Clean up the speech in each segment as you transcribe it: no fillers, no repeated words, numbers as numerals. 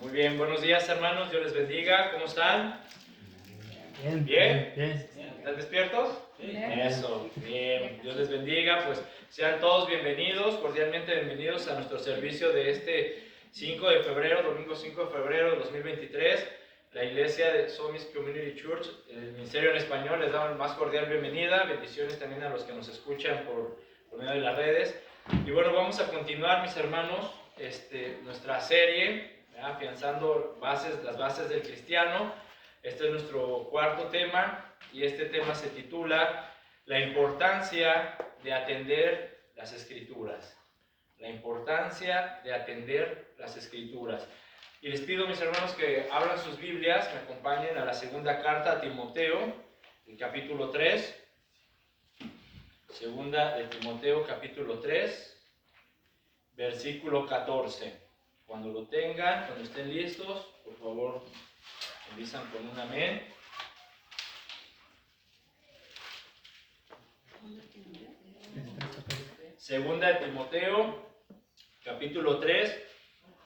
Muy bien, buenos días hermanos, Dios les bendiga, ¿cómo están? ¿Bien? ¿Están despiertos? Eso, bien, Dios les bendiga, pues sean todos bienvenidos, cordialmente bienvenidos a nuestro servicio de este 5 de febrero, domingo 5 de febrero de 2023. La iglesia de Somis Community Church, el ministerio en español, les damos más cordial bienvenida, bendiciones también a los que nos escuchan por medio de las redes. Y bueno, vamos a continuar, mis hermanos, nuestra serie, afianzando las bases del cristiano. Este es nuestro cuarto tema y este tema se titula La importancia de atender las Escrituras. La importancia de atender las Escrituras. Y les pido, mis hermanos, que abran sus Biblias, me acompañen a la segunda carta a Timoteo, el capítulo 3. Segunda de Timoteo, capítulo 3, versículo 14. Cuando lo tengan, cuando estén listos, por favor, avisan con un amén. Segunda de Timoteo, capítulo 3,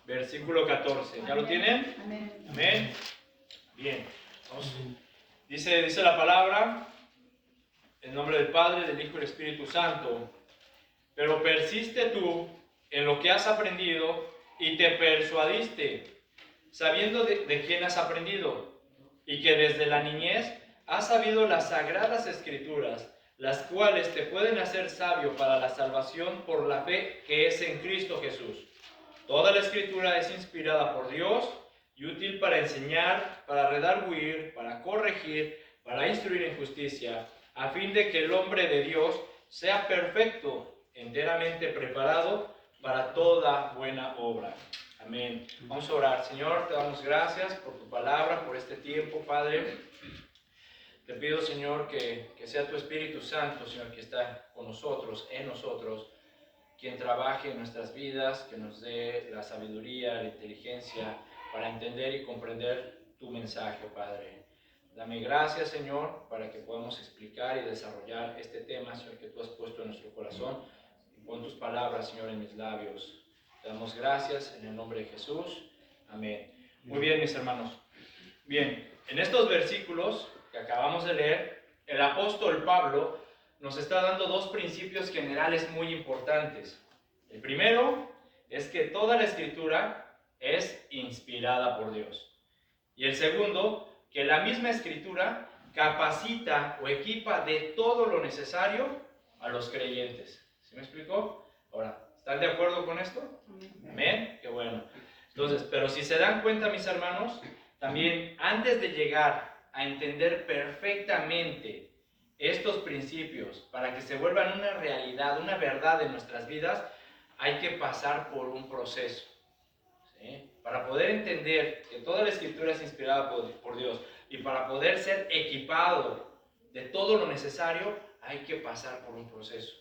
versículo 14. ¿Ya lo tienen? Amén. Amén. Bien. Vamos. Dice la palabra, en nombre del Padre, del Hijo y del Espíritu Santo. Pero persiste tú en lo que has aprendido y te persuadiste, sabiendo de quién has aprendido, y que desde la niñez has sabido las sagradas Escrituras, las cuales te pueden hacer sabio para la salvación por la fe que es en Cristo Jesús. Toda la Escritura es inspirada por Dios y útil para enseñar, para redarguir, para corregir, para instruir en justicia, a fin de que el hombre de Dios sea perfecto, enteramente preparado para toda buena obra. Amén. Vamos a orar. Señor, te damos gracias por tu palabra, por este tiempo, Padre. Te pido, Señor, que sea tu Espíritu Santo, Señor, que está con nosotros, en nosotros, quien trabaje en nuestras vidas, que nos dé la sabiduría, la inteligencia para entender y comprender tu mensaje, Padre. Dame gracias, Señor, para que podamos explicar y desarrollar este tema, Señor, que tú has puesto en nuestro corazón. Y pon tus palabras, Señor, en mis labios. Te damos gracias en el nombre de Jesús. Amén. Muy bien, mis hermanos. Bien, en estos versículos que acabamos de leer, el apóstol Pablo nos está dando dos principios generales muy importantes. El primero es que toda la Escritura es inspirada por Dios. Y el segundo, que la misma Escritura capacita o equipa de todo lo necesario a los creyentes. ¿Sí me explicó? Ahora, ¿están de acuerdo con esto? Amén. Qué bueno. Entonces, pero si se dan cuenta, mis hermanos, también antes de llegar a entender perfectamente estos principios para que se vuelvan una realidad, una verdad en nuestras vidas, hay que pasar por un proceso. ¿Sí? Para poder entender que toda la Escritura es inspirada por Dios y para poder ser equipado de todo lo necesario, hay que pasar por un proceso.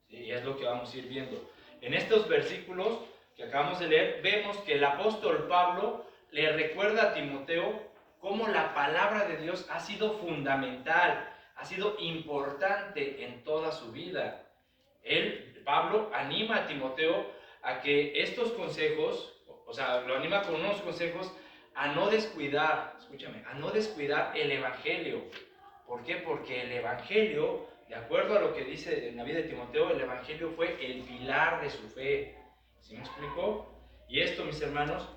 ¿Sí? Y es lo que vamos a ir viendo. En estos versículos que acabamos de leer, vemos que el apóstol Pablo le recuerda a Timoteo cómo la palabra de Dios ha sido fundamental, ha sido importante en toda su vida. Pablo, anima a Timoteo a que estos consejos, o sea, lo anima con unos consejos a no descuidar, escúchame, a no descuidar el Evangelio. ¿Por qué? Porque el Evangelio, de acuerdo a lo que dice en la vida de Timoteo, el Evangelio fue el pilar de su fe. ¿Sí me explicó? Y esto, mis hermanos,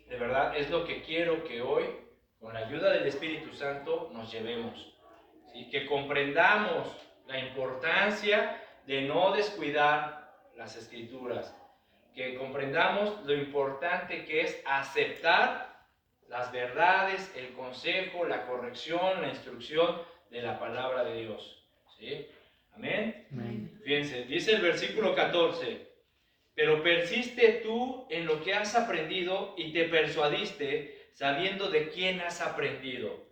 de verdad es lo que quiero que hoy, con la ayuda del Espíritu Santo, nos llevemos. ¿Sí? Que comprendamos la importancia de no descuidar las Escrituras. Que comprendamos lo importante que es aceptar las verdades, el consejo, la corrección, la instrucción de la palabra de Dios. ¿Sí? ¿Amén? Amén. Fíjense, dice el versículo 14, pero persiste tú en lo que has aprendido y te persuadiste sabiendo de quién has aprendido.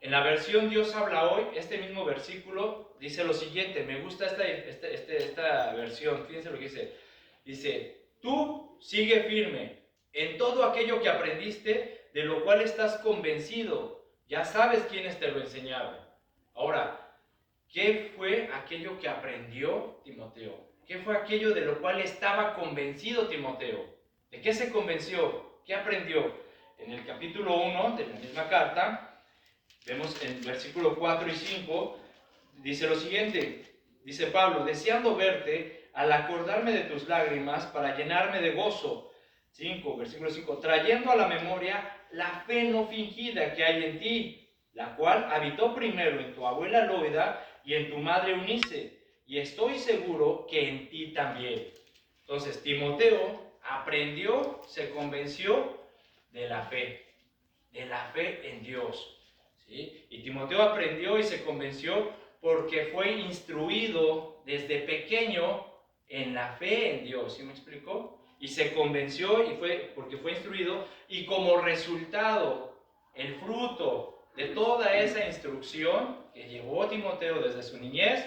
En la versión Dios habla hoy, este mismo versículo dice lo siguiente, me gusta esta versión, fíjense lo que dice. Dice, tú sigue firme en todo aquello que aprendiste, de lo cual estás convencido, ya sabes quiénes te lo enseñaron. Ahora, ¿qué fue aquello que aprendió Timoteo? ¿Qué fue aquello de lo cual estaba convencido Timoteo? ¿De qué se convenció? ¿Qué aprendió? En el capítulo 1 de la misma carta, vemos en versículo 4 y 5, dice lo siguiente, dice Pablo, deseando verte al acordarme de tus lágrimas para llenarme de gozo. 5, versículo 5, trayendo a la memoria la fe no fingida que hay en ti, la cual habitó primero en tu abuela Loida y en tu madre Eunice, y estoy seguro que en ti también. Entonces Timoteo aprendió, se convenció de la fe en Dios, ¿sí? Y Timoteo aprendió y se convenció porque fue instruido desde pequeño en la fe en Dios, ¿sí me explicó? Y se convenció y porque fue instruido, y como resultado, el fruto de toda esa instrucción que llevó Timoteo desde su niñez,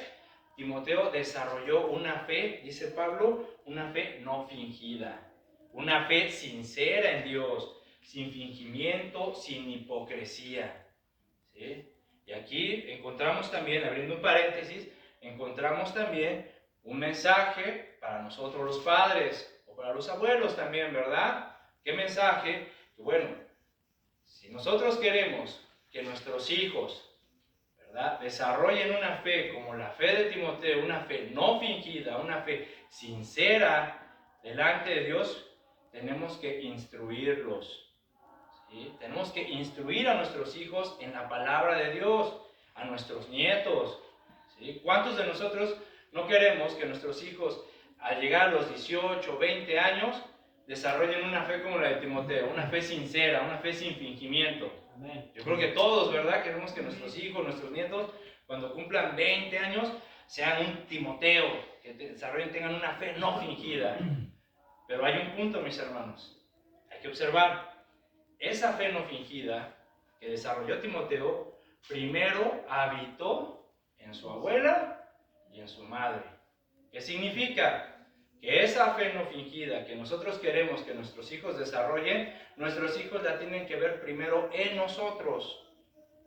Timoteo desarrolló una fe, dice Pablo, una fe no fingida, una fe sincera en Dios, sin fingimiento, sin hipocresía, ¿sí? Y aquí encontramos también, abriendo un paréntesis, encontramos también un mensaje para nosotros los padres, o para los abuelos también, ¿verdad? ¿Qué mensaje? Que bueno, si nosotros queremos que nuestros hijos, ¿verdad?, desarrollen una fe como la fe de Timoteo, una fe no fingida, una fe sincera delante de Dios, tenemos que instruirlos. ¿Sí? Tenemos que instruir a nuestros hijos en la palabra de Dios, a nuestros nietos. ¿Sí? ¿Cuántos de nosotros no queremos que nuestros hijos, al llegar a los 18, 20 años, desarrollen una fe como la de Timoteo, una fe sincera, una fe sin fingimiento? Amén. Yo creo que todos, ¿verdad?, queremos que nuestros hijos, nuestros nietos, cuando cumplan 20 años, sean un Timoteo, que desarrollen, tengan una fe no fingida. Pero hay un punto, mis hermanos, hay que observar. Esa fe no fingida que desarrolló Timoteo, primero habitó en su abuela y en su madre. ¿Qué significa? Que esa fe no fingida que nosotros queremos que nuestros hijos desarrollen, nuestros hijos la tienen que ver primero en nosotros.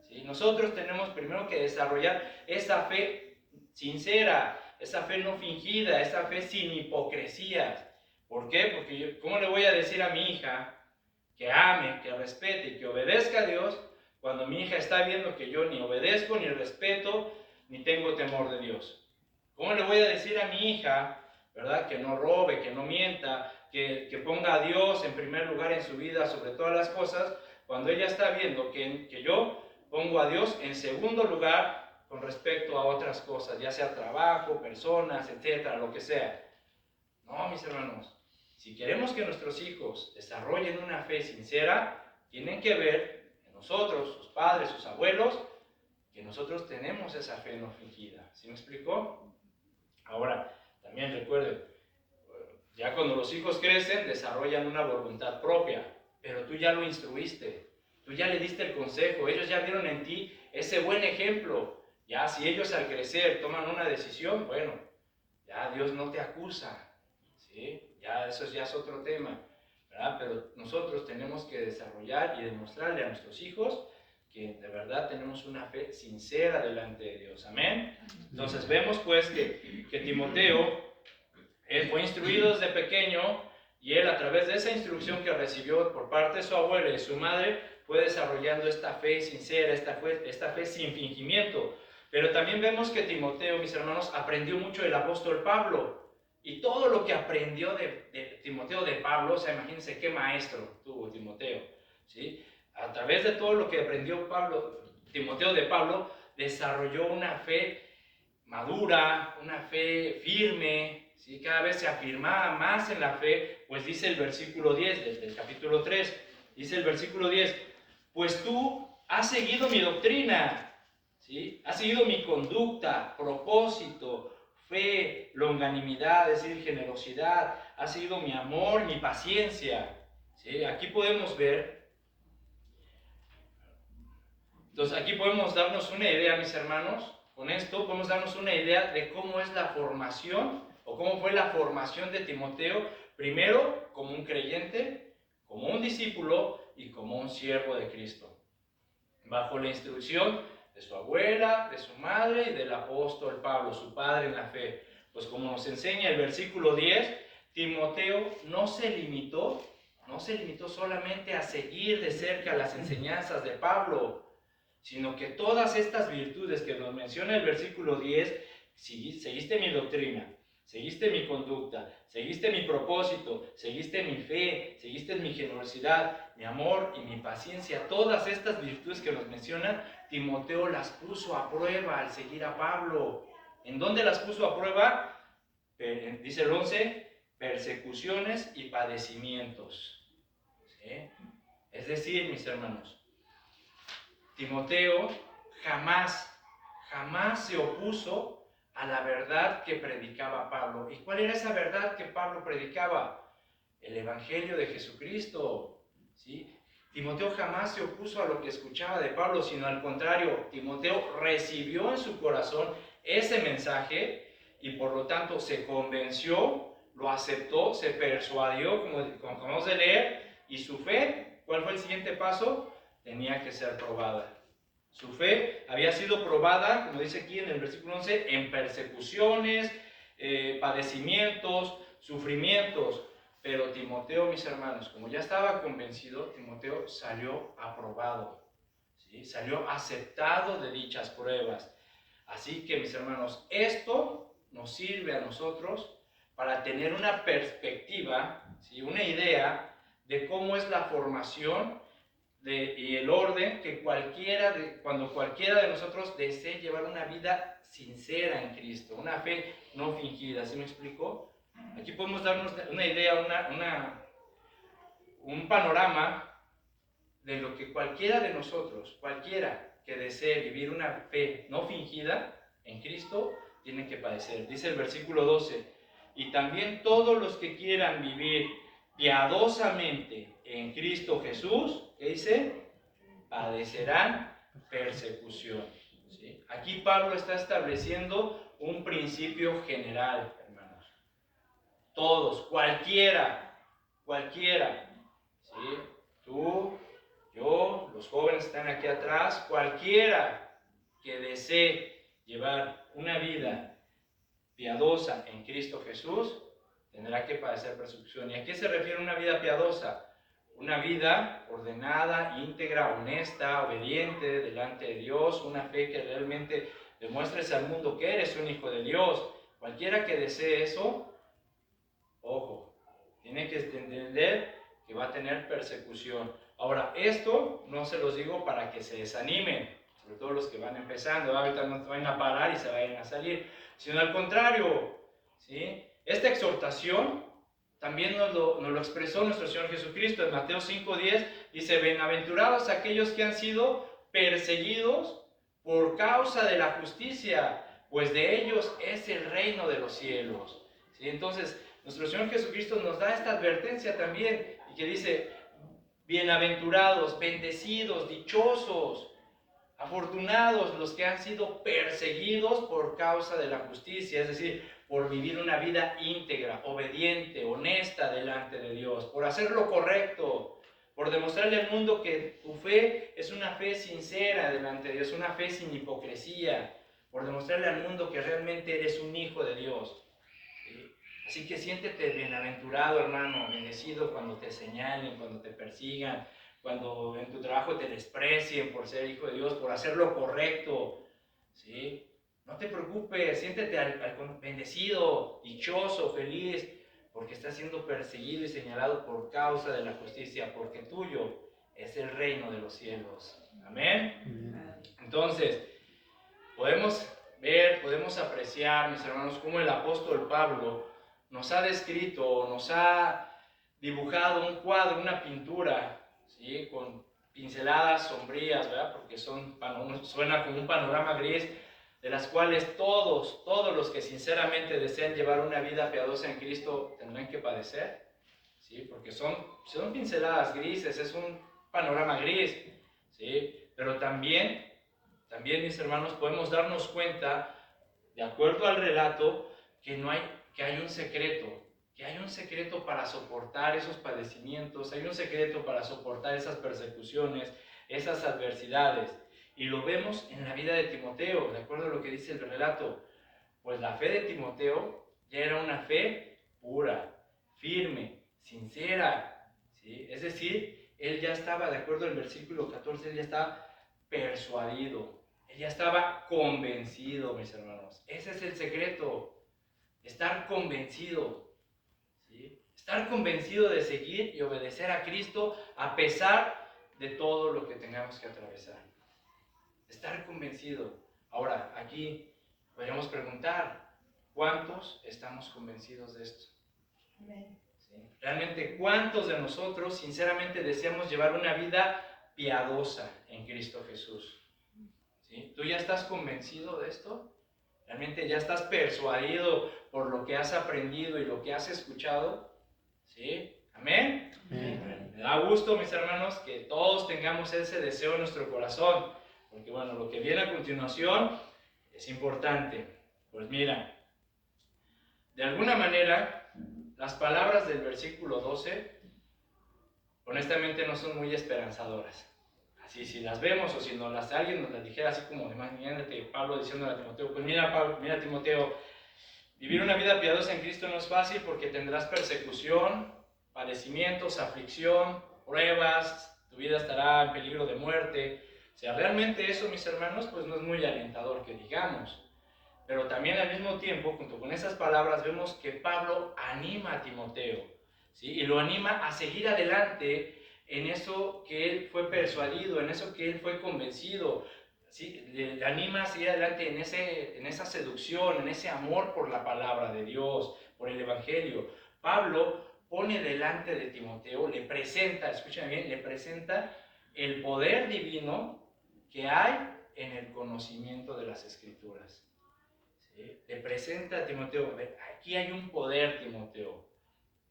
¿Sí? Nosotros tenemos primero que desarrollar esa fe sincera, esa fe no fingida, esa fe sin hipocresías. ¿Por qué? Porque ¿cómo le voy a decir a mi hija que ame, que respete y que obedezca a Dios cuando mi hija está viendo que yo ni obedezco, ni respeto, ni tengo temor de Dios? ¿Cómo le voy a decir a mi hija, verdad, que no robe, que no mienta, que ponga a Dios en primer lugar en su vida sobre todas las cosas, cuando ella está viendo que yo pongo a Dios en segundo lugar con respecto a otras cosas, ya sea trabajo, personas, etcétera, lo que sea? No, mis hermanos. Si queremos que nuestros hijos desarrollen una fe sincera, tienen que ver en nosotros, sus padres, sus abuelos, que nosotros tenemos esa fe no fingida. ¿Sí me explicó? Ahora, también recuerden, ya cuando los hijos crecen, desarrollan una voluntad propia, pero tú ya lo instruiste, tú ya le diste el consejo, ellos ya vieron en ti ese buen ejemplo. Ya si ellos al crecer toman una decisión, bueno, ya Dios no te acusa, ¿sí? Ya eso ya es otro tema, ¿verdad? Pero nosotros tenemos que desarrollar y demostrarle a nuestros hijos que de verdad tenemos una fe sincera delante de Dios. Amén. Entonces vemos pues que Timoteo, él fue instruido desde pequeño, y él, a través de esa instrucción que recibió por parte de su abuela y su madre, fue desarrollando esta fe sincera, esta fe sin fingimiento. Pero también vemos que Timoteo, mis hermanos, aprendió mucho del apóstol Pablo. Y todo lo que aprendió de Timoteo de Pablo, o sea, imagínense qué maestro tuvo Timoteo, ¿sí? A través de todo lo que aprendió Timoteo de Pablo, desarrolló una fe madura, una fe firme, ¿sí? Cada vez se afirmaba más en la fe, pues dice el versículo 10 del capítulo 3, dice el versículo 10, pues tú has seguido mi doctrina, ¿sí? Has seguido mi conducta, propósito, fe, longanimidad, es decir, generosidad, ha sido mi amor, mi paciencia, ¿sí? Aquí podemos ver, entonces aquí podemos darnos una idea, mis hermanos, con esto podemos darnos una idea de cómo es la formación, o cómo fue la formación de Timoteo, primero como un creyente, como un discípulo y como un siervo de Cristo, bajo la instrucción de su abuela, de su madre y del apóstol Pablo, su padre en la fe. Pues como nos enseña el versículo 10, Timoteo no se limitó solamente a seguir de cerca las enseñanzas de Pablo, sino que todas estas virtudes que nos menciona el versículo 10, seguiste mi doctrina, seguiste mi conducta, seguiste mi propósito, seguiste mi fe, seguiste mi generosidad, mi amor y mi paciencia. Todas estas virtudes que nos menciona, Timoteo las puso a prueba al seguir a Pablo. ¿En dónde las puso a prueba? Dice el 11, persecuciones y padecimientos. ¿Sí? Es decir, mis hermanos, Timoteo jamás se opuso a la verdad que predicaba Pablo. ¿Y cuál era esa verdad que Pablo predicaba? El Evangelio de Jesucristo. ¿Sí? Timoteo jamás se opuso a lo que escuchaba de Pablo, sino al contrario, Timoteo recibió en su corazón ese mensaje y por lo tanto se convenció, lo aceptó, se persuadió, como acabamos de leer, y su fe, ¿cuál fue el siguiente paso? Tenía que ser probada. Su fe había sido probada, como dice aquí en el versículo 11, en persecuciones, padecimientos, sufrimientos. Pero Timoteo, mis hermanos, como ya estaba convencido, Timoteo salió aprobado, ¿sí? Salió aceptado de dichas pruebas. Así que, mis hermanos, esto nos sirve a nosotros para tener una perspectiva, ¿sí? Una idea de cómo es la formación y el orden que cuando cualquiera de nosotros desee llevar una vida sincera en Cristo, una fe no fingida. ¿Sí me explico? Aquí podemos darnos una idea, un panorama de lo que cualquiera de nosotros, cualquiera que desee vivir una fe no fingida en Cristo, tiene que padecer. Dice el versículo 12, y también todos los que quieran vivir piadosamente en Cristo Jesús, ¿qué dice? Padecerán persecución. ¿Sí? Aquí Pablo está estableciendo un principio general, hermanos. Todos, cualquiera, ¿sí? Tú, yo, los jóvenes están aquí atrás, cualquiera que desee llevar una vida piadosa en Cristo Jesús, tendrá que padecer persecución. ¿Y a qué se refiere una vida piadosa? Una vida ordenada, íntegra, honesta, obediente delante de Dios, una fe que realmente demuestres al mundo que eres un hijo de Dios. Cualquiera que desee eso, ojo, tiene que entender que va a tener persecución. Ahora, esto no se los digo para que se desanimen, sobre todo los que van empezando, ahorita no se vayan a parar y se vayan a salir, sino al contrario, ¿sí? Esta exhortación también nos lo expresó nuestro Señor Jesucristo en Mateo 5:10, dice, bienaventurados aquellos que han sido perseguidos por causa de la justicia, pues de ellos es el reino de los cielos. ¿Sí? Entonces, nuestro Señor Jesucristo nos da esta advertencia también, y que dice, bienaventurados, bendecidos, dichosos, afortunados los que han sido perseguidos por causa de la justicia, es decir, por vivir una vida íntegra, obediente, honesta delante de Dios, por hacer lo correcto, por demostrarle al mundo que tu fe es una fe sincera delante de Dios, una fe sin hipocresía, por demostrarle al mundo que realmente eres un hijo de Dios. ¿Sí? Así que siéntete bienaventurado, hermano, bendecido cuando te señalen, cuando te persigan, cuando en tu trabajo te desprecien por ser hijo de Dios, por hacer lo correcto, ¿sí? No te preocupes, siéntete bendecido, dichoso, feliz, porque estás siendo perseguido y señalado por causa de la justicia, porque tuyo es el reino de los cielos. Amén. Entonces, podemos ver, podemos apreciar, mis hermanos, cómo el apóstol Pablo nos ha descrito, nos ha dibujado un cuadro, una pintura, ¿sí? Con pinceladas sombrías, ¿verdad? Porque suena como un panorama gris, de las cuales todos los que sinceramente desean llevar una vida piadosa en Cristo tendrán que padecer, ¿sí? Porque son pinceladas grises, es un panorama gris, ¿sí? Pero también, mis hermanos, podemos darnos cuenta, de acuerdo al relato, que hay un secreto, para soportar esos padecimientos, hay un secreto para soportar esas persecuciones, esas adversidades. Y lo vemos en la vida de Timoteo, de acuerdo a lo que dice el relato. Pues la fe de Timoteo ya era una fe pura, firme, sincera, ¿sí? Es decir, él ya estaba, de acuerdo al versículo 14, él ya estaba persuadido, él ya estaba convencido, mis hermanos. Ese es el secreto, estar convencido, ¿sí? Estar convencido de seguir y obedecer a Cristo a pesar de todo lo que tengamos que atravesar. Estar convencido. Ahora, aquí podríamos preguntar, ¿cuántos estamos convencidos de esto? Amén. ¿Sí? Realmente, ¿cuántos de nosotros sinceramente deseamos llevar una vida piadosa en Cristo Jesús? ¿Sí? ¿Tú ya estás convencido de esto? ¿Realmente ya estás persuadido por lo que has aprendido y lo que has escuchado? ¿Sí? ¿Amén? Amén. Me da gusto, mis hermanos, que todos tengamos ese deseo en nuestro corazón, porque bueno, lo que viene a continuación es importante. Pues mira, de alguna manera, las palabras del versículo 12, honestamente no son muy esperanzadoras. Así, si las vemos o si alguien nos las dijera así como, imagínate Pablo diciéndole a Timoteo, pues mira, Pablo, mira Timoteo, vivir una vida piadosa en Cristo no es fácil porque tendrás persecución, padecimientos, aflicción, pruebas, tu vida estará en peligro de muerte. O sea, realmente eso, mis hermanos, pues no es muy alentador que digamos. Pero también al mismo tiempo, junto con esas palabras, vemos que Pablo anima a Timoteo, ¿sí? Y lo anima a seguir adelante en eso que él fue persuadido, en eso que él fue convencido, ¿sí? Le anima a seguir adelante en esa seducción, en ese amor por la palabra de Dios, por el Evangelio. Pablo pone delante de Timoteo, le presenta, escuchen bien, le presenta el poder divino que hay en el conocimiento de las Escrituras. ¿Sí? Le presenta a Timoteo, aquí hay un poder, Timoteo,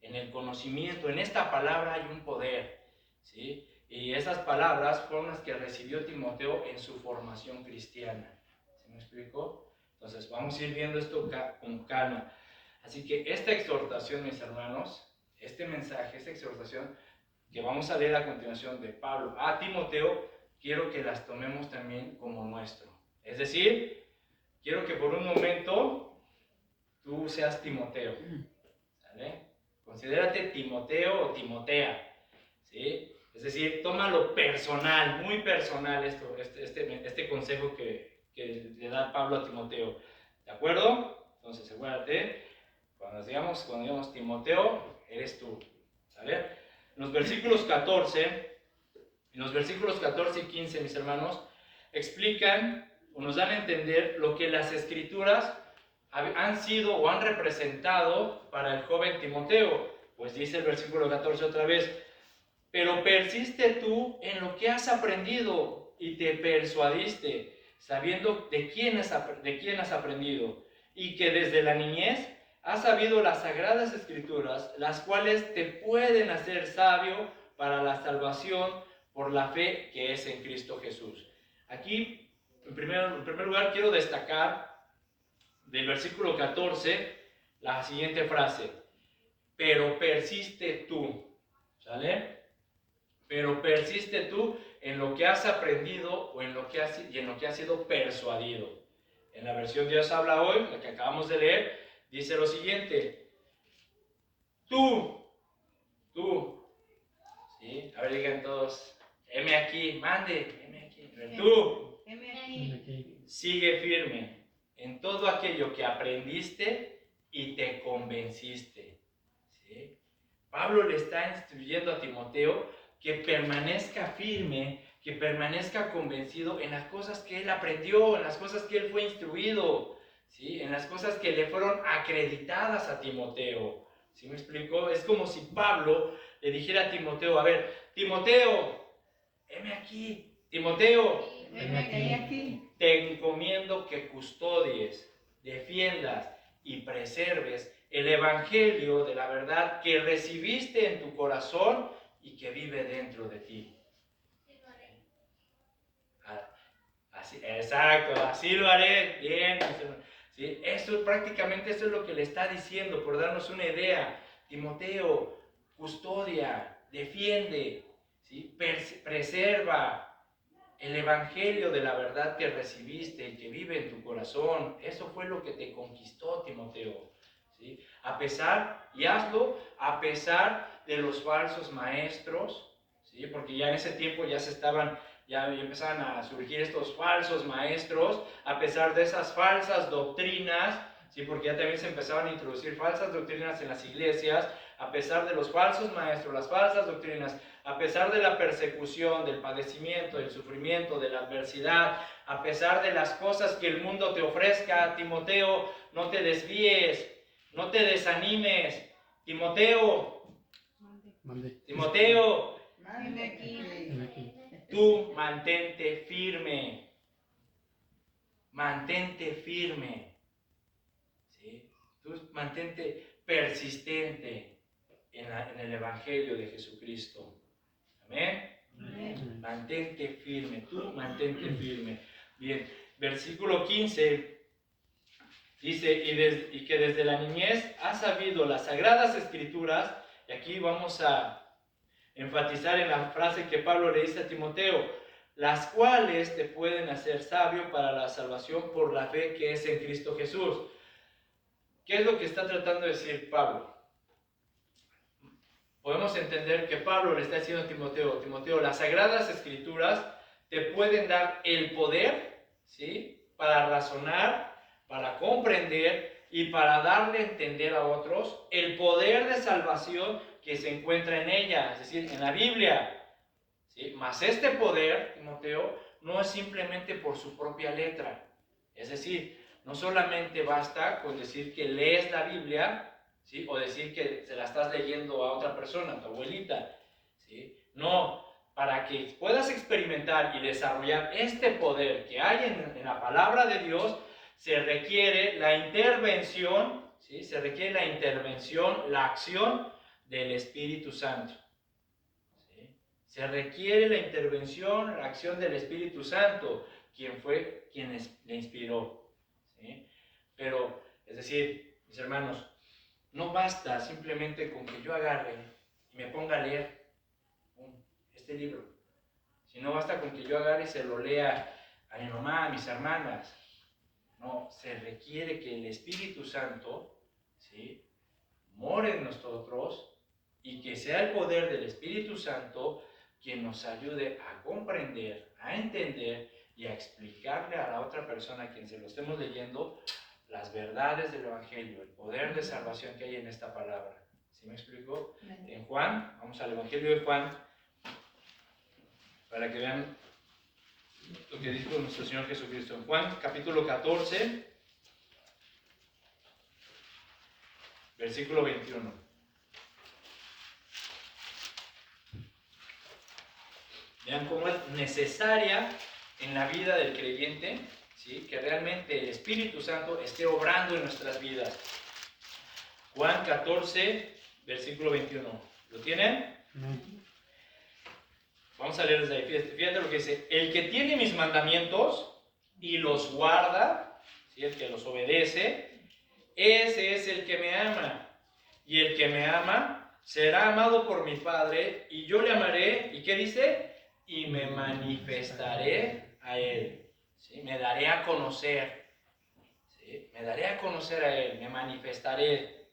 en el conocimiento, en esta palabra hay un poder, ¿sí? Y esas palabras fueron las que recibió Timoteo en su formación cristiana. ¿Sí me explico? Entonces vamos a ir viendo esto con calma. Así que esta exhortación, mis hermanos, este mensaje, esta exhortación que vamos a leer a continuación de Pablo a Timoteo, quiero que las tomemos también como nuestro. Es decir, quiero que por un momento tú seas Timoteo, ¿sale? Considérate Timoteo o Timotea, ¿sí? Es decir, tómalo personal, muy personal este consejo que le da Pablo a Timoteo, ¿de acuerdo? Entonces, acuérdate, cuando digamos Timoteo, eres tú, ¿sale? En los versículos 14 y 15, mis hermanos, explican o nos dan a entender lo que las Escrituras han sido o han representado para el joven Timoteo. Pues dice el versículo 14 otra vez, pero persiste tú en lo que has aprendido y te persuadiste, sabiendo de quién has aprendido, y que desde la niñez has sabido las sagradas Escrituras, las cuales te pueden hacer sabio para la salvación por la fe que es en Cristo Jesús. Aquí, en primer lugar, quiero destacar del versículo 14 la siguiente frase, pero persiste tú, ¿sale? Pero persiste tú en lo que has aprendido o en lo que has sido persuadido. En la versión Dios habla hoy, la que acabamos de leer, dice lo siguiente, tú, ¿sí? A ver, digan todos, heme aquí, heme aquí, tú, sigue firme en todo aquello que aprendiste y te convenciste, ¿sí? Pablo le está instruyendo a Timoteo que permanezca firme, que permanezca convencido en las cosas que él aprendió, en las cosas que él fue instruido, ¿sí? En las cosas que le fueron acreditadas a Timoteo. ¿Sí me explico? Es como si Pablo le dijera a Timoteo, a ver, Timoteo, heme aquí, Timoteo, Aquí. te encomiendo que custodies, defiendas y preserves el evangelio de la verdad que recibiste en tu corazón y que vive dentro de ti. Así, exacto, así lo haré. Bien, ¿sí? Prácticamente eso es lo que le está diciendo, por darnos una idea. Timoteo, custodia, defiende, ¿sí? Preserva el evangelio de la verdad que recibiste y que vive en tu corazón. Eso fue lo que te conquistó, Timoteo, ¿sí? ¿sí? A pesar, y hazlo a pesar de los falsos maestros, ¿sí? Porque ya en ese tiempo ya empezaban a surgir estos falsos maestros, a pesar de esas falsas doctrinas, ¿sí? Porque ya también se empezaban a introducir falsas doctrinas en las iglesias, a pesar de los falsos maestros, las falsas doctrinas, a pesar de la persecución, del padecimiento, del sufrimiento, de la adversidad, a pesar de las cosas que el mundo te ofrezca, Timoteo, no te desvíes, no te desanimes. Timoteo, Timoteo, tú mantente firme, ¿sí? Tú mantente persistente en el Evangelio de Jesucristo. Amén. Amén. Mantente firme, tú mantente firme. Bien, versículo 15 dice, y que desde la niñez has sabido las sagradas escrituras, y aquí vamos a enfatizar en la frase que Pablo le dice a Timoteo, las cuales te pueden hacer sabio para la salvación por la fe que es en Cristo Jesús. ¿Qué es lo que está tratando de decir Pablo? Podemos entender que Pablo le está diciendo a Timoteo, Timoteo, las sagradas escrituras te pueden dar el poder, ¿sí? Para razonar, para comprender y para darle a entender a otros el poder de salvación que se encuentra en ella, es decir, en la Biblia. ¿Sí? Mas este poder, Timoteo, no es simplemente por su propia letra. Es decir, no solamente basta con decir que lees la Biblia, ¿sí? O decir que se la estás leyendo a otra persona, a tu abuelita, ¿sí? No, para que puedas experimentar y desarrollar este poder que hay en la palabra de Dios, se requiere la intervención, ¿sí? Se requiere la intervención, la acción del Espíritu Santo. ¿Sí? Se requiere la intervención, la acción del Espíritu Santo, quien le inspiró. ¿Sí? Pero, es decir, mis hermanos, no basta simplemente con que yo agarre y me ponga a leer este libro. Si no basta con que yo agarre y se lo lea a mi mamá, a mis hermanas. No, se requiere que el Espíritu Santo, ¿sí? more en nosotros y que sea el poder del Espíritu Santo quien nos ayude a comprender, a entender y a explicarle a la otra persona a quien se lo estemos leyendo las verdades del Evangelio, el poder de salvación que hay en esta palabra. ¿Sí me explico? En Juan, vamos al Evangelio de Juan, para que vean lo que dijo nuestro Señor Jesucristo. En Juan, capítulo 14, versículo 21. Vean cómo es necesaria en la vida del creyente, ¿sí? Que realmente el Espíritu Santo esté obrando en nuestras vidas. Juan 14, versículo 21. ¿Lo tienen? Vamos a leer desde ahí. Fíjate lo que dice. El que tiene mis mandamientos y los guarda, ¿sí? El que los obedece, ese es el que me ama. Y el que me ama será amado por mi Padre, y yo le amaré. ¿Y qué dice? Y me manifestaré a él. ¿Sí? Me daré a conocer. ¿Sí? Me daré a conocer a él, me manifestaré.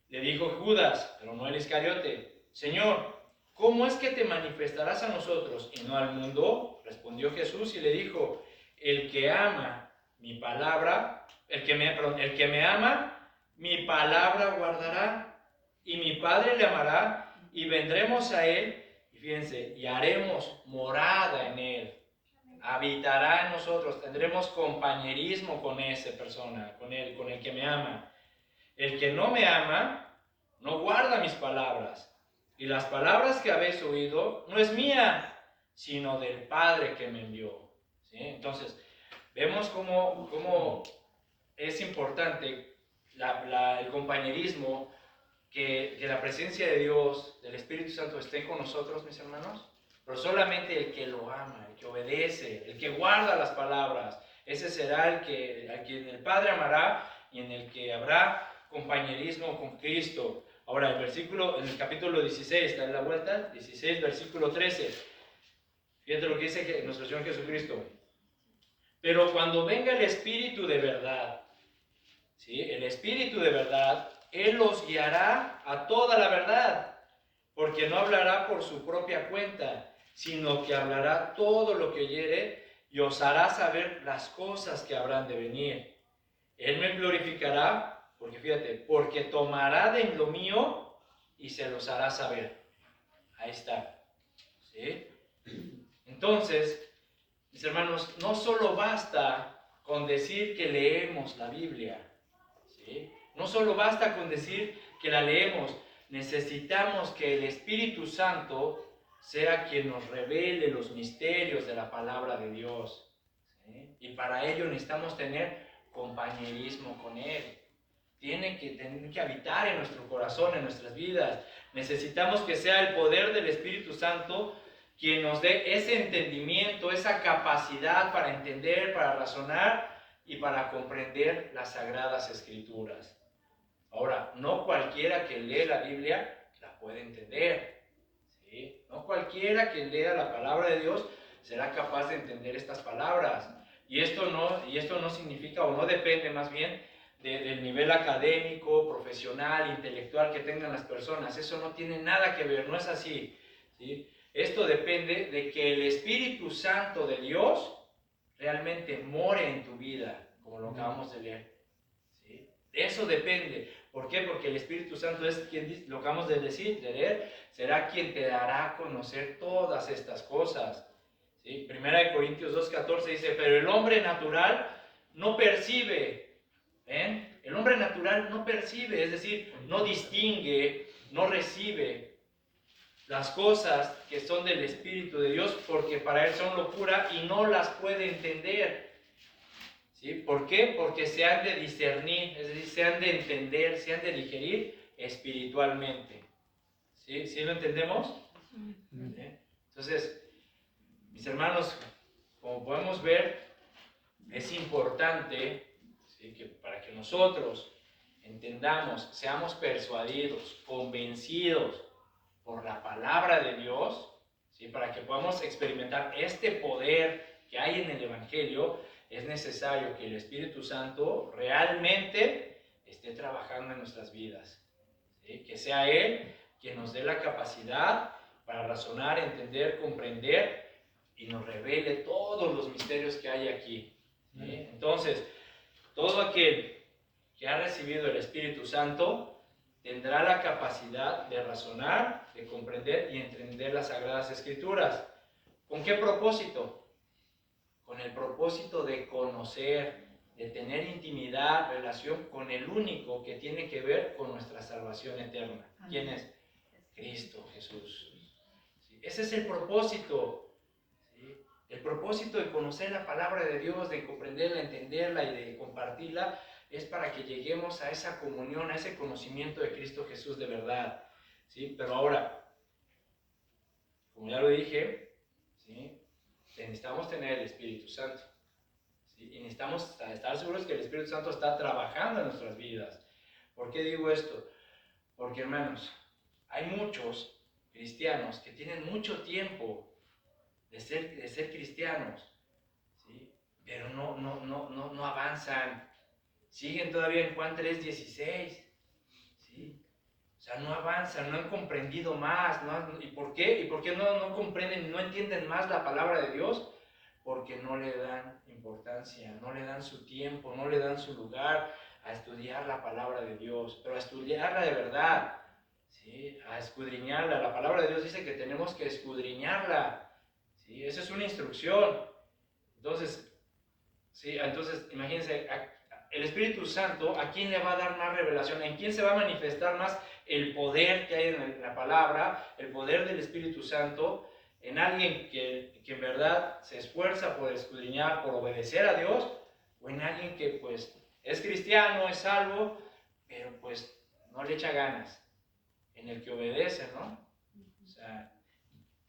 Le dijo Judas, pero no el Iscariote, Señor, ¿cómo es que te manifestarás a nosotros y no al mundo? Respondió Jesús y le dijo, el que ama mi palabra, el que me ama, mi palabra guardará, y mi Padre le amará, y vendremos a él, y fíjense, y haremos morada en él. Habitará en nosotros, tendremos compañerismo con esa persona, con él, con el que me ama. El que no me ama, no guarda mis palabras. Y las palabras que habéis oído no es mía, sino del Padre que me envió. ¿Sí? Entonces, vemos cómo es importante el compañerismo, que la presencia de Dios, del Espíritu Santo, esté con nosotros, mis hermanos. Pero solamente el que lo ama, el que obedece, el que guarda las palabras, ese será a quien el Padre amará y en el que habrá compañerismo con Cristo. Ahora, en el capítulo 16, está en la vuelta, 16, versículo 13. Fíjate lo que dice nuestro Señor Jesucristo. Pero cuando venga el Espíritu de verdad, ¿sí? El Espíritu de verdad, Él los guiará a toda la verdad, porque no hablará por su propia cuenta, sino que hablará todo lo que oyere y os hará saber las cosas que habrán de venir. Él me glorificará, porque fíjate, porque tomará de lo mío y se los hará saber. Ahí está, ¿sí? Entonces, mis hermanos, no solo basta con decir que leemos la Biblia, ¿sí? No solo basta con decir que la leemos, necesitamos que el Espíritu Santo sea quien nos revele los misterios de la palabra de Dios, ¿sí? Y para ello necesitamos tener compañerismo con Él. Tiene que habitar en nuestro corazón, en nuestras vidas. Necesitamos que sea el poder del Espíritu Santo quien nos dé ese entendimiento, esa capacidad para entender, para razonar y para comprender las Sagradas Escrituras. Ahora, no cualquiera que lee la Biblia la puede entender, ¿sí? No cualquiera que lea la palabra de Dios será capaz de entender estas palabras. Y esto no significa, o no depende más bien, del nivel académico, profesional, intelectual que tengan las personas. Eso no tiene nada que ver, no es así, ¿sí? Esto depende de que el Espíritu Santo de Dios realmente more en tu vida, como lo acabamos de leer, ¿sí? De eso depende. ¿Por qué? Porque el Espíritu Santo es quien, lo acabamos de decir, de leer, será quien te dará a conocer todas estas cosas, ¿sí? 1 Corintios 2:14 dice, pero el hombre natural no percibe, ¿ven? El hombre natural no percibe, es decir, no distingue, no recibe las cosas que son del Espíritu de Dios, porque para él son locura y no las puede entender, ¿sí? ¿Por qué? Porque se han de discernir, es decir, se han de entender, se han de digerir espiritualmente, ¿sí? ¿Sí lo entendemos? ¿Sí? Entonces, mis hermanos, como podemos ver, es importante, ¿sí?, que para que nosotros entendamos, seamos persuadidos, convencidos por la palabra de Dios, ¿sí?, para que podamos experimentar este poder que hay en el Evangelio, es necesario que el Espíritu Santo realmente esté trabajando en nuestras vidas, ¿sí? Que sea Él quien nos dé la capacidad para razonar, entender, comprender y nos revele todos los misterios que hay aquí, ¿sí? Entonces, todo aquel que ha recibido el Espíritu Santo tendrá la capacidad de razonar, de comprender y entender las Sagradas Escrituras. ¿Con qué propósito? Con el propósito de conocer, de tener intimidad, relación con el único que tiene que ver con nuestra salvación eterna. ¿Quién es? Cristo Jesús. ¿Sí? Ese es el propósito. ¿Sí? El propósito de conocer la palabra de Dios, de comprenderla, entenderla y de compartirla, es para que lleguemos a esa comunión, a ese conocimiento de Cristo Jesús de verdad, ¿sí? Pero ahora, como ya lo dije, ¿sí?, necesitamos tener el Espíritu Santo, ¿sí? Y necesitamos estar seguros que el Espíritu Santo está trabajando en nuestras vidas. ¿Por qué digo esto? Porque, hermanos, hay muchos cristianos que tienen mucho tiempo de ser cristianos, ¿sí?, pero no avanzan. Siguen todavía en Juan 3:16, ¿sí? O sea, no avanzan, no han comprendido más, ¿y por qué? ¿Y por qué no comprenden, no entienden más la palabra de Dios? Porque no le dan importancia, no le dan su tiempo, no le dan su lugar a estudiar la palabra de Dios, pero a estudiarla de verdad, ¿sí?, a escudriñarla. La palabra de Dios dice que tenemos que escudriñarla, ¿sí? Esa es una instrucción. Entonces, ¿sí? Entonces, imagínense, el Espíritu Santo, ¿a quién le va a dar más revelación? ¿En quién se va a manifestar más el poder que hay en la palabra, el poder del Espíritu Santo? En alguien que en verdad se esfuerza por escudriñar, por obedecer a Dios, o en alguien que pues es cristiano, es salvo, pero pues no le echa ganas, en el que obedece, ¿no? O sea,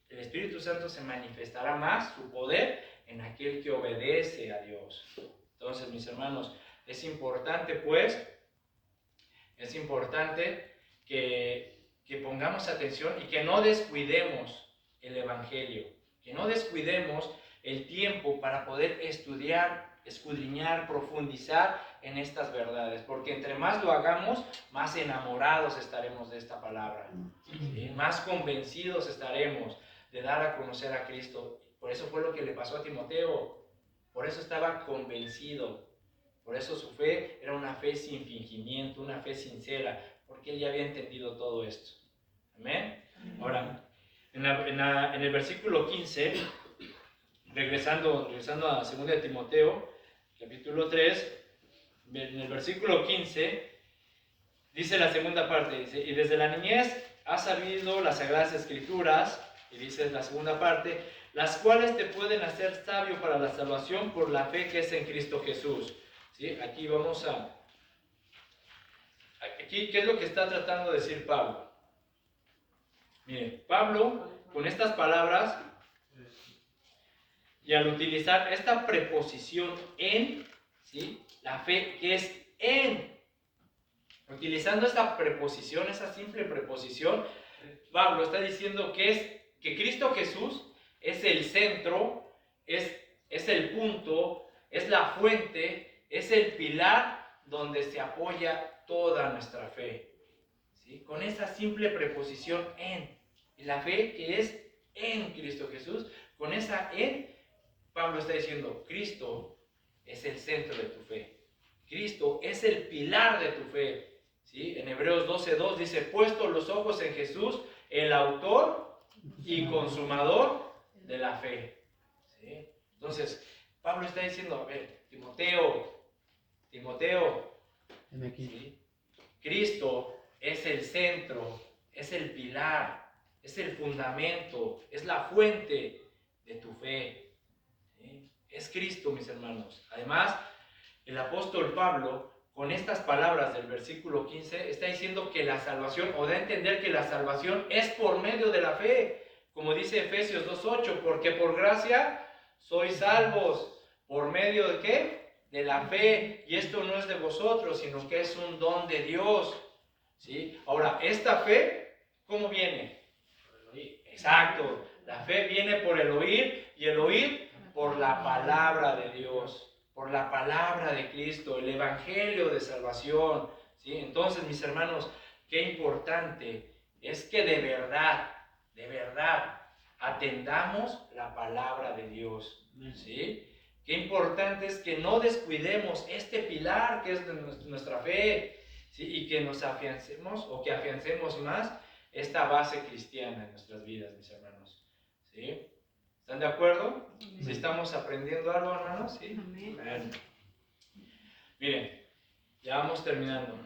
el Espíritu Santo se manifestará más, su poder, en aquel que obedece a Dios. Entonces, mis hermanos, es importante pues, que pongamos atención y que no descuidemos el Evangelio, que no descuidemos el tiempo para poder estudiar escudriñar, profundizar en estas verdades, porque entre más lo hagamos, más enamorados estaremos de esta palabra, ¿sí? Más convencidos estaremos de dar a conocer a Cristo. Por eso fue lo que le pasó a Timoteo, por eso estaba convencido, por eso su fe era una fe sin fingimiento, una fe sincera, porque él ya había entendido todo esto. Amén. Ahora, en el versículo 15, regresando a 2 de Timoteo, capítulo 3, en el versículo 15, dice la segunda parte, dice, y desde la niñez has sabido las sagradas escrituras, y dice la segunda parte, las cuales te pueden hacer sabio para la salvación por la fe que es en Cristo Jesús. ¿Sí? Aquí vamos aquí, ¿qué es lo que está tratando de decir Pablo? Miren, Pablo, con estas palabras, y al utilizar esta preposición en, ¿sí? La fe que es en, utilizando esta preposición, esa simple preposición, Pablo está diciendo que Cristo Jesús es el centro, es el punto, es la fuente, es el pilar donde se apoya toda nuestra fe, ¿sí? Con esa simple preposición en, y la fe que es en Cristo Jesús, con esa en, Pablo está diciendo, Cristo es el centro de tu fe, Cristo es el pilar de tu fe, ¿sí? En Hebreos 12:2 dice, puesto los ojos en Jesús, el autor y consumador de la fe, ¿sí? Entonces, Pablo está diciendo, a ver, Timoteo, ¿sí? Cristo es el centro, es el pilar, es el fundamento, es la fuente de tu fe, ¿sí? Es Cristo, mis hermanos. Además, el apóstol Pablo, con estas palabras del versículo 15, está diciendo que la salvación, o da a entender que la salvación es por medio de la fe, como dice Efesios 2:8, porque por gracia sois salvos, ¿por medio de qué? De la fe, y esto no es de vosotros, sino que es un don de Dios, ¿sí? Ahora, esta fe, ¿cómo viene? ¿Sí? Exacto, la fe viene por el oír, y el oír por la palabra de Dios, por la palabra de Cristo, el evangelio de salvación, ¿sí? Entonces, mis hermanos, qué importante es que de verdad, atendamos la palabra de Dios, ¿sí? Qué importante es que no descuidemos este pilar que es de nuestra fe, ¿sí? Y que nos afiancemos, o que afiancemos más esta base cristiana en nuestras vidas, mis hermanos, ¿sí? ¿Están de acuerdo? ¿Sí estamos aprendiendo algo, hermanos? ¿Sí? Amén. Miren, ya vamos terminando.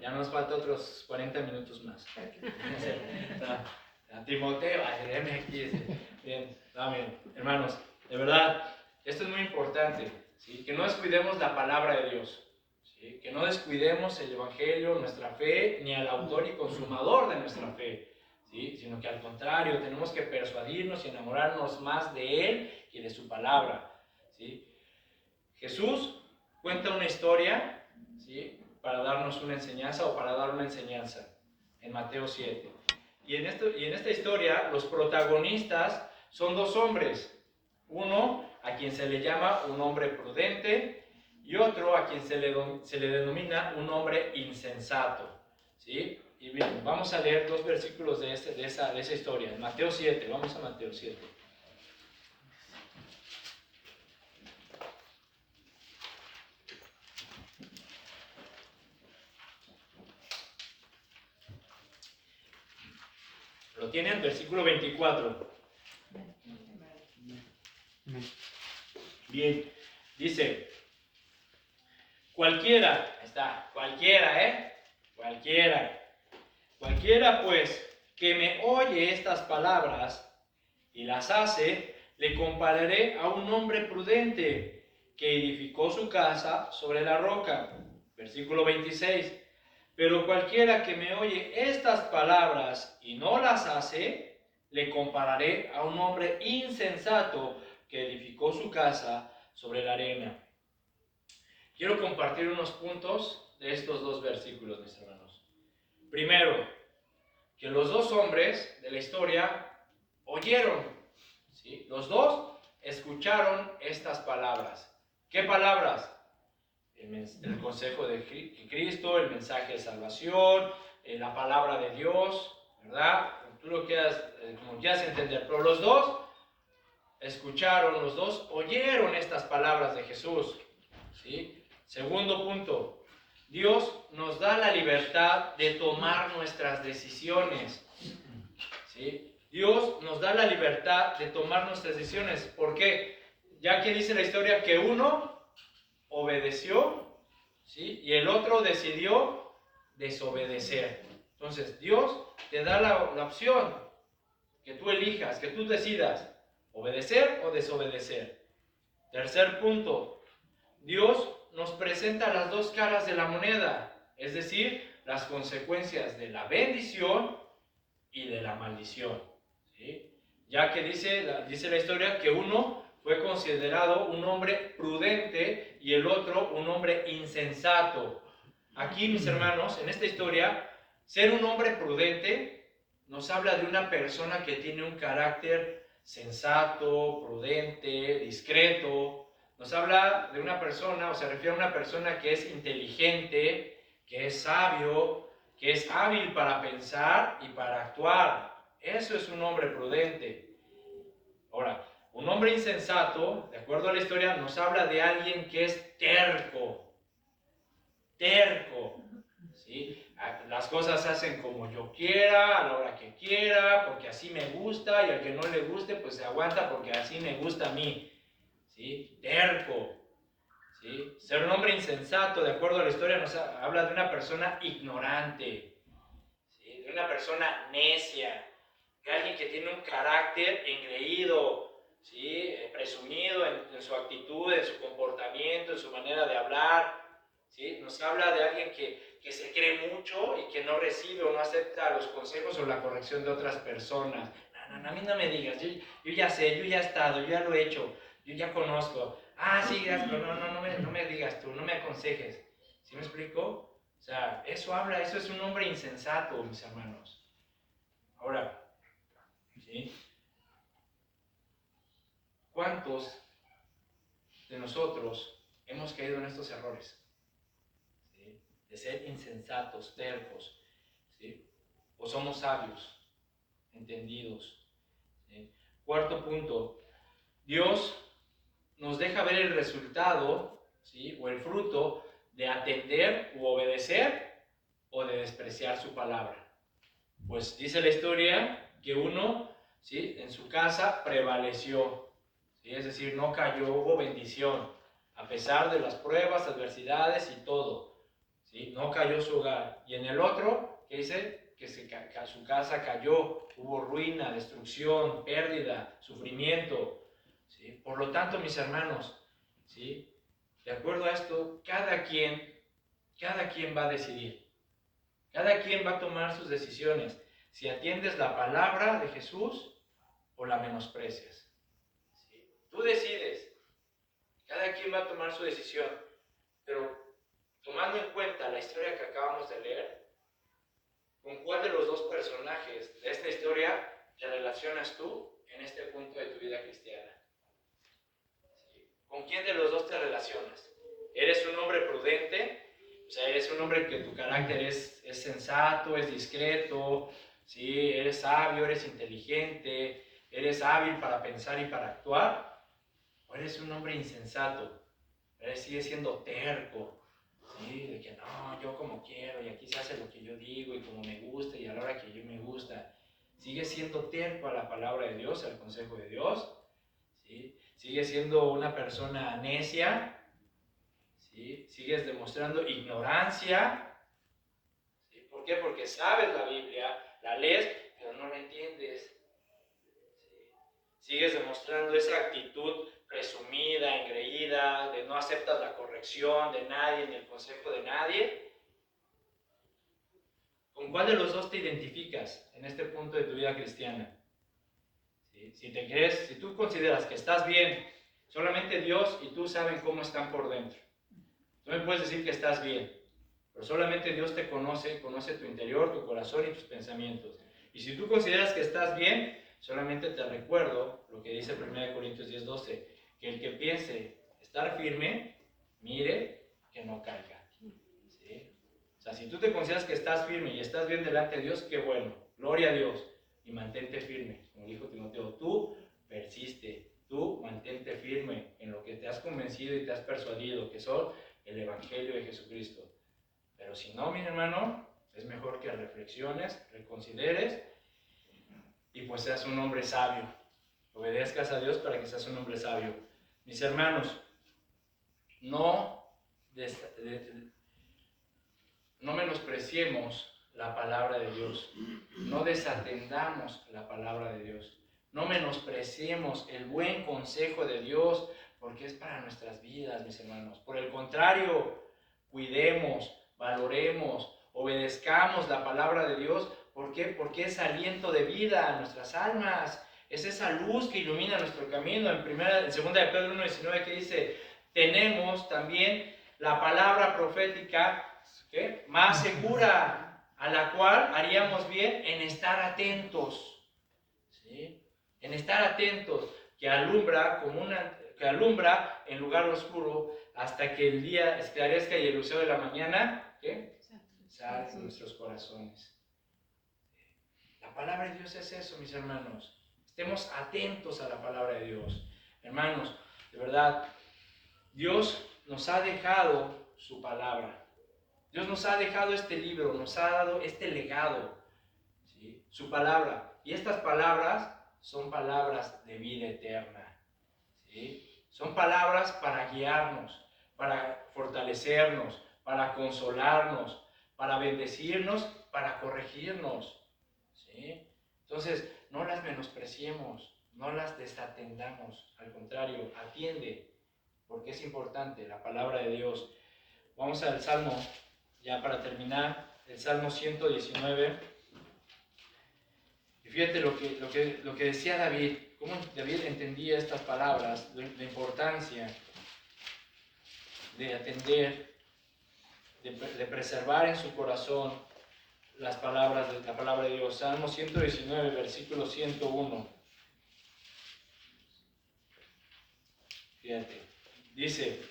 Ya nos falta otros 40 minutos más. A Timoteo, déjeme aquí. Bien, amén. Hermanos, de verdad, esto es muy importante, ¿sí? Que no descuidemos la palabra de Dios, ¿sí? Que no descuidemos el evangelio, nuestra fe, ni al autor y consumador de nuestra fe, ¿sí? Sino que al contrario, tenemos que persuadirnos y enamorarnos más de Él y de su palabra, ¿sí? Jesús cuenta una historia, ¿sí? Para darnos una enseñanza, o para dar una enseñanza, en Mateo 7. Y en esta historia, los protagonistas son dos hombres. Uno a quien se le llama un hombre prudente, y otro a quien se le denomina un hombre insensato, ¿sí? Y bien, vamos a leer dos versículos de esa historia. Mateo 7, vamos a Mateo 7. ¿Lo tienen? Versículo 24. Bien, dice, cualquiera pues que me oye estas palabras y las hace, le compararé a un hombre prudente que edificó su casa sobre la roca. Versículo 26. Pero cualquiera que me oye estas palabras y no las hace, le compararé a un hombre insensato que edificó su casa sobre la arena. Quiero compartir unos puntos de estos dos versículos, mis hermanos. Primero, que los dos hombres de la historia oyeron, ¿sí? Los dos escucharon estas palabras, ¿Qué palabras? El consejo de Cristo, el mensaje de salvación, la palabra de Dios, ¿verdad? Tú lo quieras, como quieras entender, pero los dos escucharon, los dos oyeron estas palabras de Jesús, ¿sí? Segundo punto, Dios nos da la libertad de tomar nuestras decisiones, ¿sí? Dios nos da la libertad de tomar nuestras decisiones. ¿Por qué? Ya que dice la historia que uno obedeció, ¿sí? Y el otro decidió desobedecer. Entonces, Dios te da la opción que tú elijas, que tú decidas obedecer o desobedecer. Tercer punto, Dios nos presenta las dos caras de la moneda, es decir, las consecuencias de la bendición y de la maldición, ¿sí? Ya que dice la historia que uno fue considerado un hombre prudente y el otro un hombre insensato. Aquí, mis hermanos, en esta historia, ser un hombre prudente nos habla de una persona que tiene un carácter sensato, prudente, discreto. Nos habla de una persona, o se refiere a una persona que es inteligente, que es sabio, que es hábil para pensar y para actuar. Eso es un hombre prudente. Ahora, un hombre insensato, de acuerdo a la historia, nos habla de alguien que es terco. Terco, ¿sí? Las cosas se hacen como yo quiera, a la hora que quiera, porque así me gusta, y al que no le guste, pues se aguanta porque así me gusta a mí, ¿sí? Terco, ¿sí? Ser un hombre insensato, de acuerdo a la historia, nos habla de una persona ignorante, ¿sí? De una persona necia, de alguien que tiene un carácter engreído, ¿sí? Presumido en su actitud, en su comportamiento, en su manera de hablar, ¿sí? Nos habla de alguien que se cree mucho y que no recibe o no acepta los consejos o la corrección de otras personas. No, a mí no me digas, yo ya sé, yo ya he estado, yo ya lo he hecho, yo ya conozco. Ah, sí, gracias, pero no me digas tú, no me aconsejes. ¿Sí me explico? O sea, eso es un hombre insensato, mis hermanos. Ahora, ¿sí? ¿Cuántos de nosotros hemos caído en estos errores? ¿Sí? De ser insensatos, tercos, ¿sí? O somos sabios, entendidos, ¿sí? Cuarto punto, Dios nos deja ver el resultado, ¿sí? O el fruto de atender u obedecer o de despreciar su palabra. Pues dice la historia que uno, ¿sí? En su casa prevaleció, ¿sí? Es decir, no cayó, hubo bendición, a pesar de las pruebas, adversidades y todo, ¿sí? No cayó su hogar. Y en el otro, ¿qué dice? Que su casa cayó, hubo ruina, destrucción, pérdida, sufrimiento, ¿sí? Por lo tanto, mis hermanos, ¿sí? De acuerdo a esto, cada quien va a decidir. Cada quien va a tomar sus decisiones, si atiendes la palabra de Jesús o la menosprecias. ¿Sí? Tú decides, cada quien va a tomar su decisión, pero tomando en cuenta la historia que acabamos de leer, ¿con cuál de los dos personajes de esta historia te relacionas tú en este punto de tu vida cristiana? ¿Sí? ¿Con quién de los dos te relacionas? ¿Eres un hombre prudente? O sea, eres un hombre que tu carácter es sensato, es discreto, ¿sí? Eres sabio, eres inteligente, eres hábil para pensar y para actuar. ¿O eres un hombre insensato? Sigues siendo terco, ¿sí? De que no, yo como quiero y aquí se hace lo que yo digo y como me gusta y a la hora que yo me gusta. ¿Sigues siendo terco a la palabra de Dios, al consejo de Dios? ¿Sí? ¿Sigues siendo una persona necia? ¿Sí? ¿Sigues demostrando ignorancia? ¿Sí? ¿Por qué? Porque sabes la Biblia, la lees, pero no la entiendes. ¿Sí? ¿Sigues demostrando esa actitud presumida, engreída, de no aceptas la corrección de nadie ni el consejo de nadie? ¿Con cuál de los dos te identificas en este punto de tu vida cristiana? ¿Sí? Si tú consideras que estás bien, solamente Dios y tú saben cómo están por dentro. Tú me puedes decir que estás bien, pero solamente Dios te conoce tu interior, tu corazón y tus pensamientos. Y si tú consideras que estás bien, solamente te recuerdo lo que dice 1 Corintios 10:12, que el que piense estar firme, mire que no caiga. ¿Sí? O sea, si tú te consideras que estás firme y estás bien delante de Dios, qué bueno, gloria a Dios, y mantente firme. Como dijo Timoteo, tú persiste, tú mantente firme en lo que te has convencido y te has persuadido, que son el Evangelio de Jesucristo. Pero si no, mi hermano, es mejor que reflexiones, reconsideres y pues seas un hombre sabio. Obedezcas a Dios para que seas un hombre sabio. Mis hermanos, no menospreciemos la palabra de Dios. No desatendamos la palabra de Dios. No menospreciemos el buen consejo de Dios porque es para nuestras vidas, mis hermanos. Por el contrario, cuidemos, valoremos, obedezcamos la palabra de Dios. ¿Por qué? Porque es aliento de vida a nuestras almas. Es esa luz que ilumina nuestro camino. En 2 de Pedro 1:19 que dice, tenemos también la palabra profética más segura, a la cual haríamos bien en estar atentos. ¿Sí? En estar atentos, que alumbra en lugar oscuro hasta que el día esclarezca y el lucero de la mañana salga en nuestros corazones. La palabra de Dios es eso, mis hermanos. Estemos atentos a la palabra de Dios. Hermanos, de verdad, Dios nos ha dejado su palabra. Dios nos ha dejado este libro, nos ha dado este legado, ¿sí? Su palabra. Y estas palabras son palabras de vida eterna, ¿sí? Son palabras para guiarnos, para fortalecernos, para consolarnos, para bendecirnos, para corregirnos, ¿sí? Entonces, no las menospreciemos, no las desatendamos, al contrario, atiende, porque es importante la palabra de Dios. Vamos al Salmo, ya para terminar, el Salmo 119. Y fíjate lo que decía David, cómo David entendía estas palabras, la importancia de atender, de preservar en su corazón las palabras la palabra de Dios. Salmo 119, versículo 101. Fíjate, dice,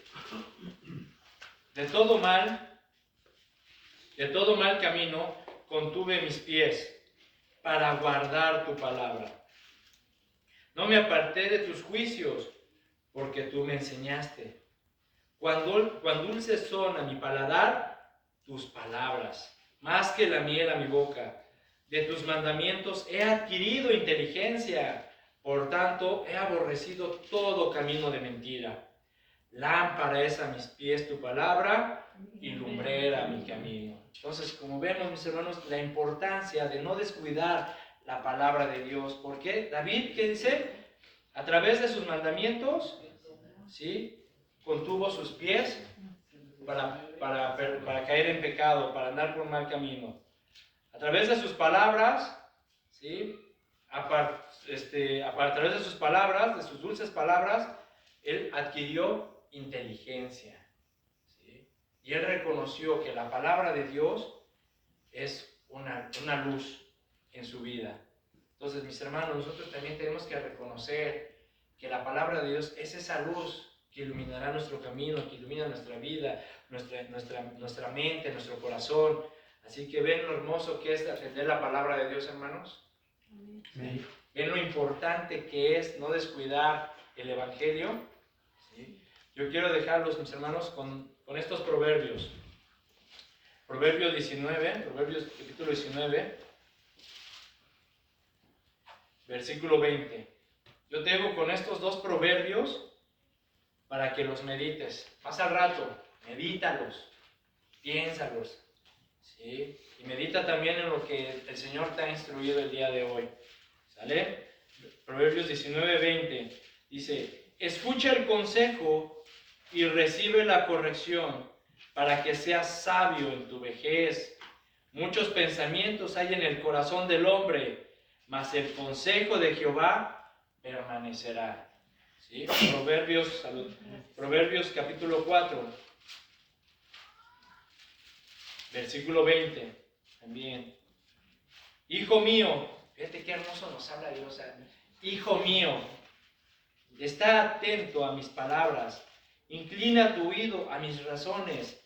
de todo mal camino contuve mis pies para guardar tu palabra. No me aparté de tus juicios, porque tú me enseñaste. Cuán dulces son a mi paladar tus palabras, más que la miel a mi boca. De tus mandamientos he adquirido inteligencia, por tanto he aborrecido todo camino de mentira. Lámpara es a mis pies tu palabra y lumbrera mi camino. Entonces, como vemos, mis hermanos, la importancia de no descuidar la palabra de Dios. ¿Por qué? David, ¿qué dice? A través de sus mandamientos, ¿sí?, contuvo sus pies para caer en pecado, para andar por mal camino. A través de sus palabras, ¿sí?, a través de sus palabras, de sus dulces palabras, él adquirió inteligencia, ¿sí? Y él reconoció que la palabra de Dios es una luz en su vida. Entonces, mis hermanos, nosotros también tenemos que reconocer que la palabra de Dios es esa luz que iluminará nuestro camino, que ilumina nuestra vida, nuestra mente, nuestro corazón. Así que ven lo hermoso que es atender la palabra de Dios, hermanos. ¿Sí? Ven lo importante que es no descuidar el Evangelio. ¿Sí? Yo quiero dejarlos, mis hermanos, con estos proverbios. Proverbios capítulo 19, versículo 20. Yo te dejo con estos dos proverbios para que los medites. Pasa al rato, medítalos, piénsalos, ¿sí? Y medita también en lo que el Señor te ha instruido el día de hoy. ¿Sale? Proverbios 19, 20 dice, escucha el consejo y recibe la corrección para que seas sabio en tu vejez. Muchos pensamientos hay en el corazón del hombre, mas el consejo de Jehová permanecerá. ¿Sí? Proverbios capítulo 4, versículo 20, también. Hijo mío, fíjate qué hermoso nos habla Dios. Hijo mío, está atento a mis palabras Inclina tu oído a mis razones.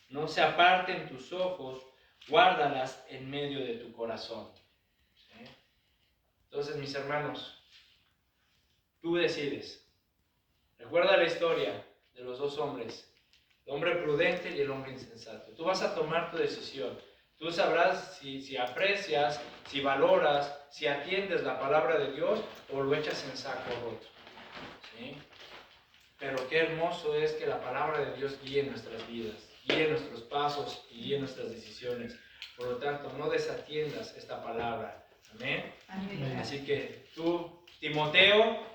No se aparten tus ojos, guárdalas en medio de tu corazón. ¿Sí? Entonces, mis hermanos, tú decides. Recuerda la historia de los dos hombres, el hombre prudente y el hombre insensato. Tú vas a tomar tu decisión. Tú sabrás si aprecias, si valoras, si atiendes la palabra de Dios o lo echas en saco roto. ¿Sí? Pero qué hermoso es que la palabra de Dios guíe nuestras vidas, guíe nuestros pasos y guíe nuestras decisiones. Por lo tanto, no desatiendas esta palabra. Amén. Amén. Así que tú, Timoteo,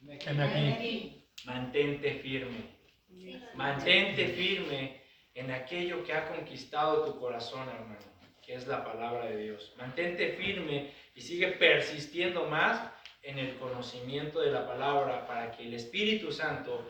Heme aquí. mantente firme. Mantente firme en aquello que ha conquistado tu corazón, hermano, que es la palabra de Dios. Mantente firme y sigue persistiendo más en el conocimiento de la palabra para que el Espíritu Santo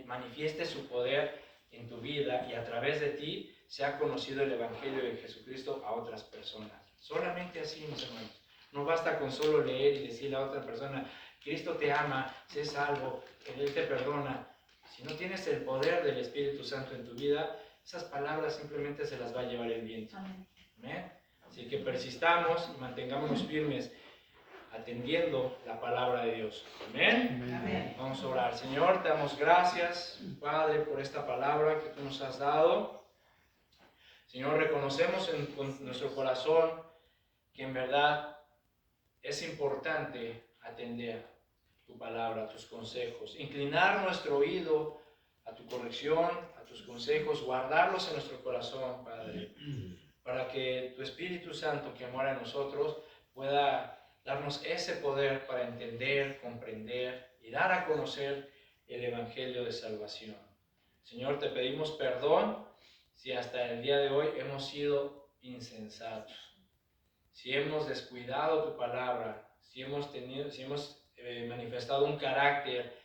manifieste su poder en tu vida y a través de ti sea conocido el Evangelio de Jesucristo a otras personas. Solamente así, mis hermanos. No basta con solo leer y decirle a otra persona, Cristo te ama, sé salvo, Él te perdona. Si no tienes el poder del Espíritu Santo en tu vida, esas palabras simplemente se las va a llevar el viento. ¿Amén? Así que persistamos y mantengámonos firmes atendiendo la palabra de Dios. ¿Amén? Amén. Vamos a orar. Señor, te damos gracias, Padre, por esta palabra que tú nos has dado. Señor, reconocemos con nuestro corazón que en verdad es importante atender tu palabra, tus consejos, inclinar nuestro oído a tu corrección, a tus consejos, guardarlos en nuestro corazón, Padre, para que tu Espíritu Santo que mora en nosotros pueda darnos ese poder para entender, comprender y dar a conocer el Evangelio de salvación. Señor, te pedimos perdón si hasta el día de hoy hemos sido insensatos, si hemos descuidado tu palabra, si hemos manifestado un carácter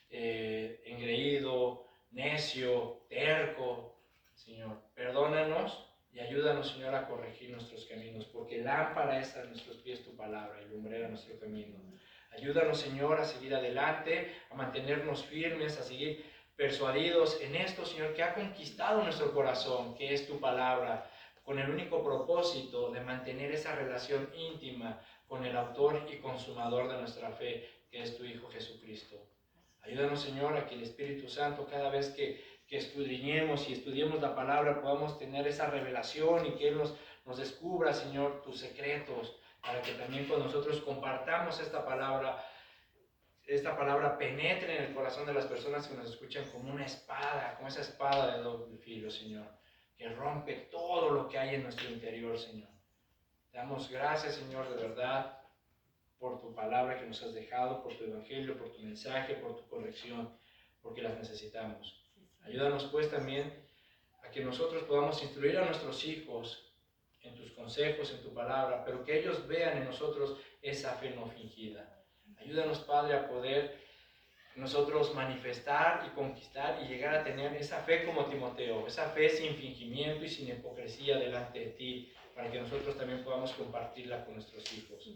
engreído, necio, terco. Señor, perdónanos y ayúdanos, Señor, a corregir nuestros caminos, porque lámpara es a nuestros pies tu palabra y lumbrera nuestro camino. Ayúdanos, Señor, a seguir adelante, a mantenernos firmes, a seguir persuadidos en esto, Señor, que ha conquistado nuestro corazón, que es tu palabra, con el único propósito de mantener esa relación íntima con el autor y consumador de nuestra fe, que es tu Hijo Jesucristo. Ayúdanos, Señor, a que el Espíritu Santo, cada vez que escudriñemos y estudiemos la palabra, podamos tener esa revelación y que Él nos descubra, Señor, tus secretos, para que también cuando nosotros compartamos esta palabra penetre en el corazón de las personas que nos escuchan como una espada, como esa espada de doble filo, Señor, que rompe todo lo que hay en nuestro interior, Señor. Te damos gracias, Señor, de verdad, por tu palabra que nos has dejado, por tu evangelio, por tu mensaje, por tu corrección, porque las necesitamos. Ayúdanos pues también a que nosotros podamos instruir a nuestros hijos en tus consejos, en tu palabra, pero que ellos vean en nosotros esa fe no fingida. Ayúdanos, Padre, a poder nosotros manifestar y conquistar y llegar a tener esa fe como Timoteo, esa fe sin fingimiento y sin hipocresía delante de ti, para que nosotros también podamos compartirla con nuestros hijos.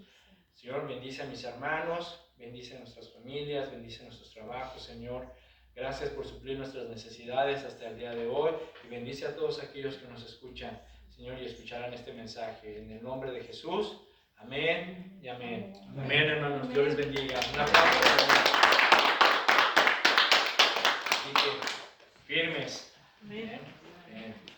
Señor, bendice a mis hermanos, bendice a nuestras familias, bendice a nuestros trabajos, Señor. Gracias por suplir nuestras necesidades hasta el día de hoy y bendice a todos aquellos que nos escuchan, Señor, y escucharán este mensaje. En el nombre de Jesús, amén y amén. Amén, hermanos. Dios les bendiga. Un aplauso. Así que, firmes. Amén. Amén.